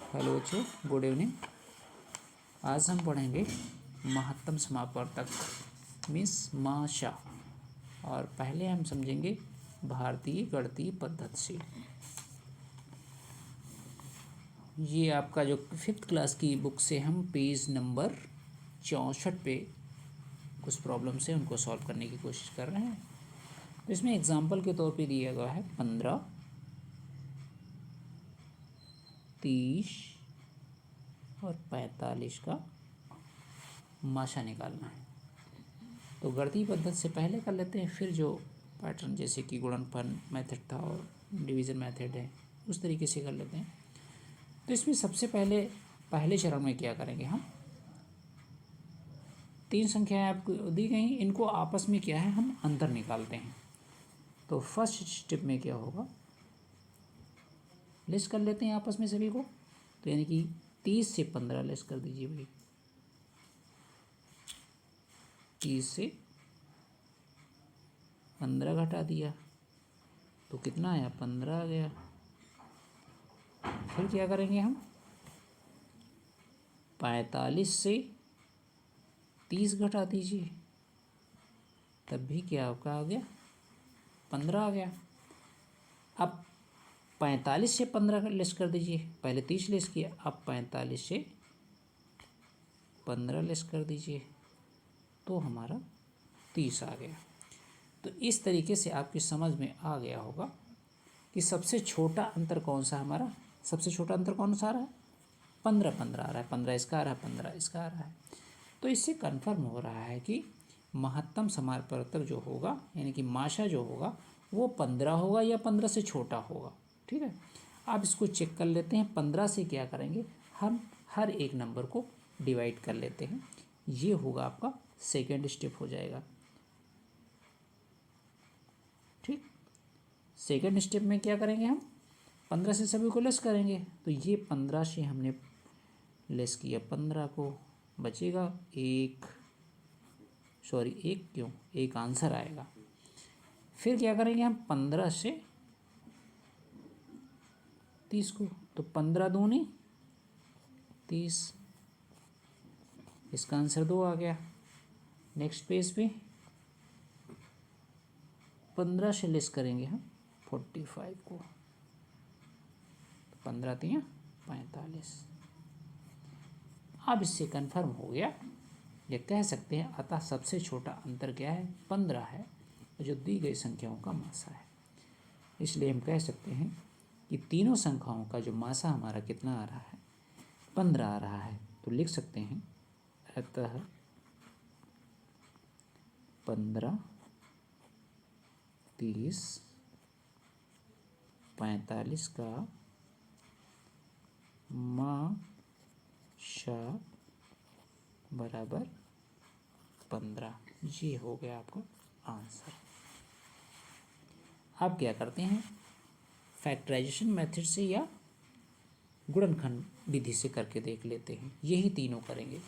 Hello बच्चों, good evening. आज हम पढ़ेंगे महत्तम समापवर्तक मीन्स माशा। और पहले हम समझेंगे भारतीय गणितीय पद्धति से। ये आपका जो 5th क्लास की बुक से हम पेज नंबर 64 पे कुछ प्रॉब्लम्स हैं उनको सॉल्व करने की कोशिश कर रहे हैं। तो इसमें एग्जाम्पल के तौर पे दिया गया है 15, 30 और 45 का माशा निकालना है। तो गणितीय पद्धति से पहले कर लेते हैं, फिर जो पैटर्न जैसे कि गुणनफल मेथड था और डिवीज़न मेथड है उस तरीके से कर लेते हैं। तो इसमें सबसे पहले चरण में क्या करेंगे, हम 3 संख्याएं आपको दी गई, इनको आपस में क्या है हम अंतर निकालते हैं। तो फर्स्ट स्टेप में क्या होगा, लेस कर लेते हैं आपस में सभी को। तो यानी कि 30 से 15 लेस कर दीजिए भाई, 30 से 15 घटा दिया तो कितना आया, 15 आ गया। फिर क्या करेंगे हम, 45 से 30 घटा दीजिए, तब भी क्या आपका आ गया, 15 आ गया। अब 45 से 15 लेस कर दीजिए, पहले 30 लेस किया, अब 45 से 15 लेस कर दीजिए तो हमारा 30 आ गया। तो इस तरीके से आपकी समझ में आ गया होगा कि सबसे छोटा अंतर कौन सा हमारा, सबसे छोटा अंतर कौन सा आ रहा है, 15 आ रहा है, 15 इसका आ रहा है, 15 इसका आ रहा है। तो इससे कन्फर्म हो रहा है कि महत्तम समापवर्तक जो होगा यानी कि माशा जो होगा वो 15 होगा या 15 से छोटा होगा। ठीक है, आप इसको चेक कर लेते हैं। 15 से क्या करेंगे, हम हर एक नंबर को डिवाइड कर लेते हैं। ये होगा आपका सेकेंड स्टेप हो जाएगा। ठीक, सेकेंड स्टेप में क्या करेंगे, हम 15 से सभी को लेस करेंगे। तो ये 15 से हमने लेस किया 15 को, बचेगा एक क्यों, एक आंसर आएगा। फिर क्या करेंगे हम 15 से 30 को, तो 15 दूनी 30, इसका आंसर 2 आ गया। नेक्स्ट पेज पे 15 से लेस करेंगे हम 45 को, तो 15 3 45। अब इससे कंफर्म हो गया, ये कह सकते हैं अतः सबसे छोटा अंतर क्या है, 15 है, जो दी गई संख्याओं का मासा है। इसलिए हम कह सकते हैं कि तीनों संख्याओं का जो मासा हमारा कितना आ रहा है, 15 आ रहा है। तो लिख सकते हैं अतः 15, 30, 45 का माशा बराबर 15। ये हो गया आपका आंसर। अब क्या करते हैं, फैक्टराइजेशन मेथड से या गुणनखंड विधि से करके देख लेते हैं। यही तीनों करेंगे।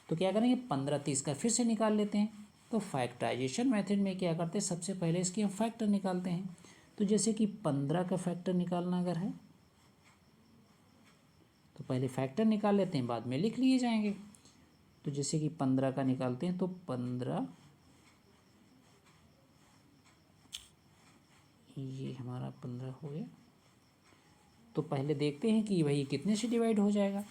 तो क्या करेंगे, 15 30 का फिर से निकाल लेते हैं। तो फैक्टराइजेशन मेथड में क्या करते हैं, सबसे पहले इसके हम फैक्टर निकालते हैं। तो जैसे कि 15 का फैक्टर निकालना अगर है तो पहले फैक्टर निकाल लेते हैं, बाद में लिख लिए जाएंगे। तो जैसे कि 15 का निकालते हैं तो 15, ये हमारा 15 हो गया। तो पहले देखते हैं कि वही कितने से डिवाइड हो जाएगा,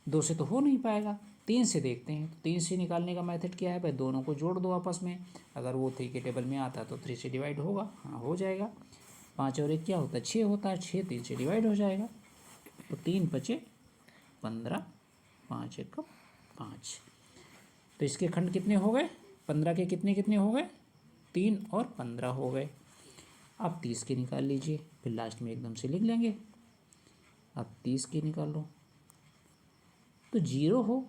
2 से तो हो नहीं पाएगा। 3 से देखते हैं, तो 3 से निकालने का मेथड क्या है भाई, दोनों को जोड़ दो आपस में। अगर वो 3 के टेबल में आता तो 3 से डिवाइड होगा, हाँ हो जाएगा। 5 और 1 क्या होता है, 6 होता है, 6 3 से डिवाइड हो जाएगा। तो 3 बचे 15, 5 1 5। तो इसके खंड कितने हो गए, 15 के कितने हो गए, 3 और 15 हो गए। अब 30 के निकाल लीजिए, फिर लास्ट में एकदम से लिख लेंगे। अब 30 के निकाल लो तो 0 हो,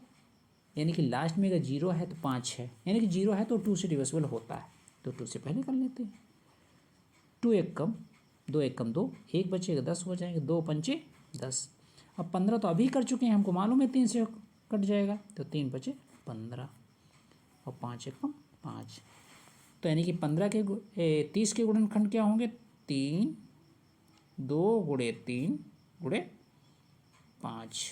यानी कि लास्ट में अगर 0 है तो 5 है, यानी कि 0 है तो 2 से डिविजिबल होता है। तो 2 से पहले कर लेते हैं। 2 1 कम 2 1 कम 2, 1 बचेगा 10 हो जाएंगे, 2 पंचे 10। अब 15 तो अभी कर चुके हैं, हमको मालूम है 3 से कट जाएगा, तो 3 बचे 15 और 5 1 कम 5। तो यानी कि 30 के गुणनखंड क्या होंगे, 3 2 गुणे 3 गुणे 5।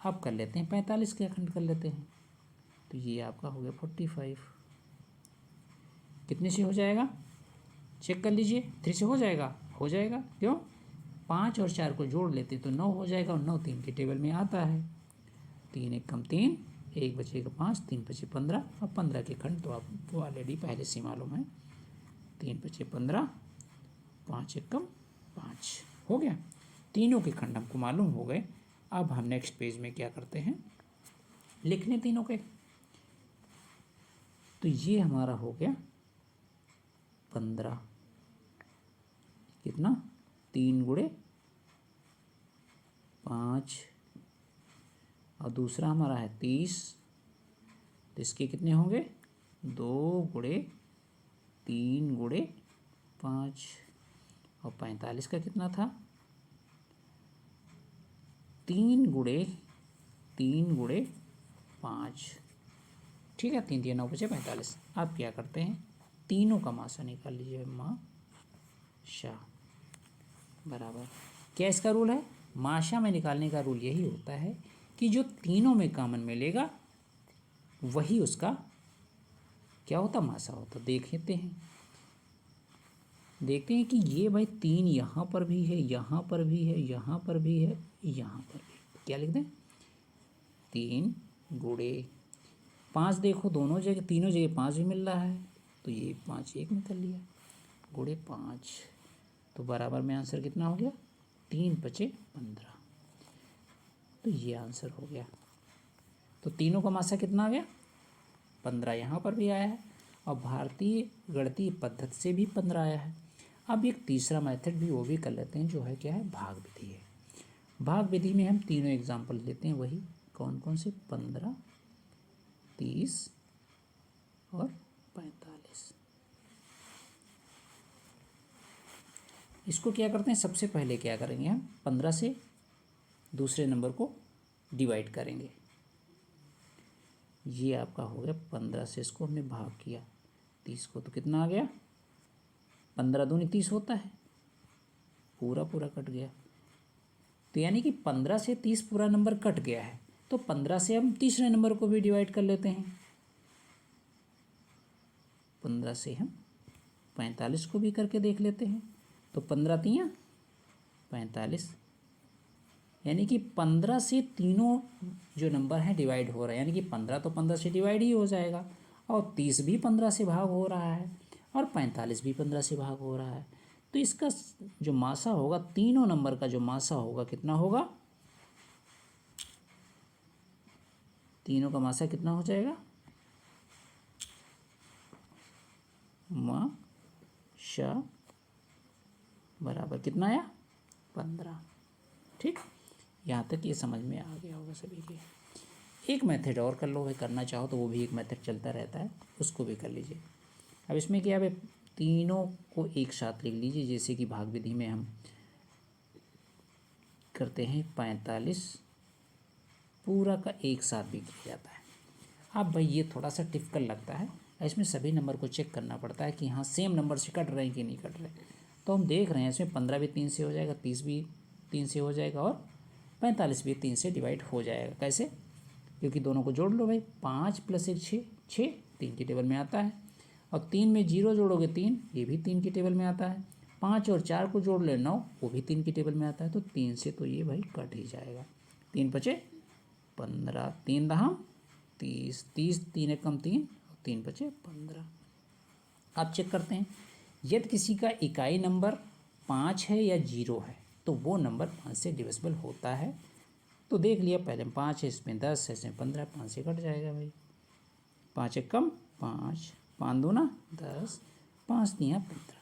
अब कर लेते हैं 45 के खंड कर लेते हैं, तो ये आपका हो गया 45। कितने से हो जाएगा चेक कर लीजिए, 3 से हो जाएगा, हो जाएगा। क्यों, 5 और 4 को जोड़ लेते तो 9 हो जाएगा, और 9 3 के टेबल में आता है। 3 एक कम 3, 1 बचेगा 5, 3 बचे 15, और 15 के खंड तो आपको ऑलरेडी पहले से मालूम है। 3 बचे 15, 5 एक कम 5, हो गया। तीनों के खंड हमको मालूम हो गए। अब हम नेक्स्ट पेज में क्या करते हैं, लिख लें तीनों के। तो ये हमारा हो गया 15, कितना 3 गुणे 5, और दूसरा हमारा है 30, तो इसके कितने होंगे 2 गुणे 3 गुणे 5, और 45 का कितना था 3 गुणे 3 गुणे 5। ठीक है, 3 3 9 बचे 45। आप क्या करते हैं, तीनों का मासा निकाल लीजिए। माशा बराबर क्या इसका रूल है, माशा में निकालने का रूल यही होता है कि जो तीनों में कॉमन मिलेगा वही उसका क्या होता, मासा होता। देखते हैं कि ये भाई 3 यहाँ पर भी है, यहाँ पर भी है, यहाँ पर भी है, यहाँ पर भी। क्या लिख दें, 3 गुणे 5। देखो दोनों जगह, तीनों जगह 5 भी मिल रहा है, तो ये 5 एक निकल लिया, गुणे 5। तो बराबर में आंसर कितना हो गया, 3 बचे 15। तो ये आंसर हो गया। तो तीनों का मासा कितना आ गया 15, यहाँ पर भी आया है, और भारतीय गणितीय पद्धति से भी 15 आया है। अब एक तीसरा मेथड भी वो भी कर लेते हैं, जो है क्या है, भाग विधि है। भाग विधि में हम तीनों एग्जाम्पल लेते हैं, वही कौन कौन से, 15, 30 और 45। इसको क्या करते हैं, सबसे पहले क्या करेंगे, हम 15 से दूसरे नंबर को डिवाइड करेंगे। ये आपका हो गया 15 से, इसको हमने भाग किया 30 को, तो कितना आ गया 15 दूनी 30 होता है, पूरा पूरा कट गया। तो यानी कि 15 से 30 पूरा नंबर कट गया है, तो 15 से हम तीसरे नंबर को भी डिवाइड कर लेते हैं। 15 से हम 45 को भी करके देख लेते हैं, तो 15 तियाँ 45, यानी कि 15 से तीनों जो नंबर हैं डिवाइड हो रहा है, यानी कि 15 तो 15 से डिवाइड ही हो जाएगा, और 30 भी 15 से भाग हो रहा है, और 45 भी 15 से भाग हो रहा है। तो इसका जो मासा होगा, तीनों नंबर का जो मासा होगा कितना होगा, तीनों का मासा कितना हो जाएगा, माशा बराबर कितना आया 15। ठीक, यहाँ तक ये समझ में आ गया होगा सभी के। एक मेथड और कर लो भाई, करना चाहो तो वो भी एक मेथड चलता रहता है, उसको भी कर लीजिए। अब इसमें क्या है, तीनों को एक साथ लिख लीजिए, जैसे कि भाग विधि में हम करते हैं 45 पूरा का एक साथ भी किया जाता है। अब भाई ये थोड़ा सा टिपिकल लगता है, इसमें सभी नंबर को चेक करना पड़ता है कि हाँ सेम नंबर से कट रहे हैं कि नहीं कट रहे। तो हम देख रहे हैं इसमें 15 भी 3 से हो जाएगा, 30 भी 3 से हो जाएगा, और 45 भी 3 से डिवाइड हो जाएगा। कैसे, क्योंकि दोनों को जोड़ लो भाई, 5 + 1 6, 6 3 के टेबल में आता है, और 3 में 0 जोड़ोगे 3, ये भी 3 के टेबल में आता है। 5 और 4 को जोड़ ले 9, वो भी 3 के टेबल में आता है। तो 3 से तो ये भाई कट ही जाएगा। 3 बचे 15, 3 दहा 30, 30 3 एक कम 3, 3 बचे 15। अब चेक करते हैं, यदि किसी का इकाई नंबर 5 है या 0 है तो वो नंबर 5 से डिविजिबल होता है। तो देख लिया, पहले 5 है, इसमें 10 है, इसमें 15, 5 से कट जाएगा भाई। 5 एक कम 5, 5 दूना 10, 5 तियाँ 15।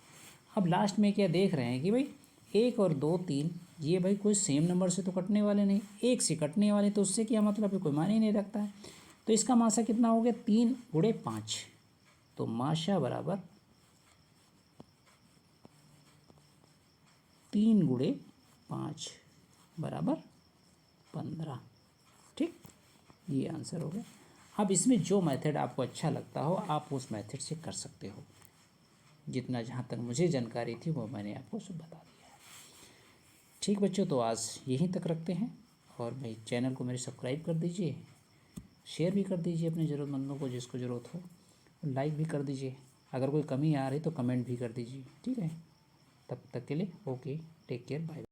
अब लास्ट में क्या देख रहे हैं कि भाई 1 और 2 3 ये भाई कोई सेम नंबर से तो कटने वाले नहीं, 1 से कटने वाले, तो उससे क्या मतलब है, कोई मायने ही नहीं रखता है। तो इसका मासा कितना हो गया 3 गुणे 5, तो माशा बराबर 3 गुणे 5 बराबर 15। ठीक, ये आंसर हो गया। अब इसमें जो मेथड आपको अच्छा लगता हो आप उस मेथड से कर सकते हो। जितना जहाँ तक मुझे जानकारी थी वो मैंने आपको सब बता दिया है। ठीक बच्चों, तो आज यहीं तक रखते हैं। और भाई चैनल को मेरे सब्सक्राइब कर दीजिए, शेयर भी कर दीजिए अपने ज़रूरतमंदों को जिसको ज़रूरत हो, लाइक भी कर दीजिए। अगर कोई कमी आ रही तो कमेंट भी कर दीजिए, ठीक है। तब तक के लिए ओके, टेक केयर, बाय।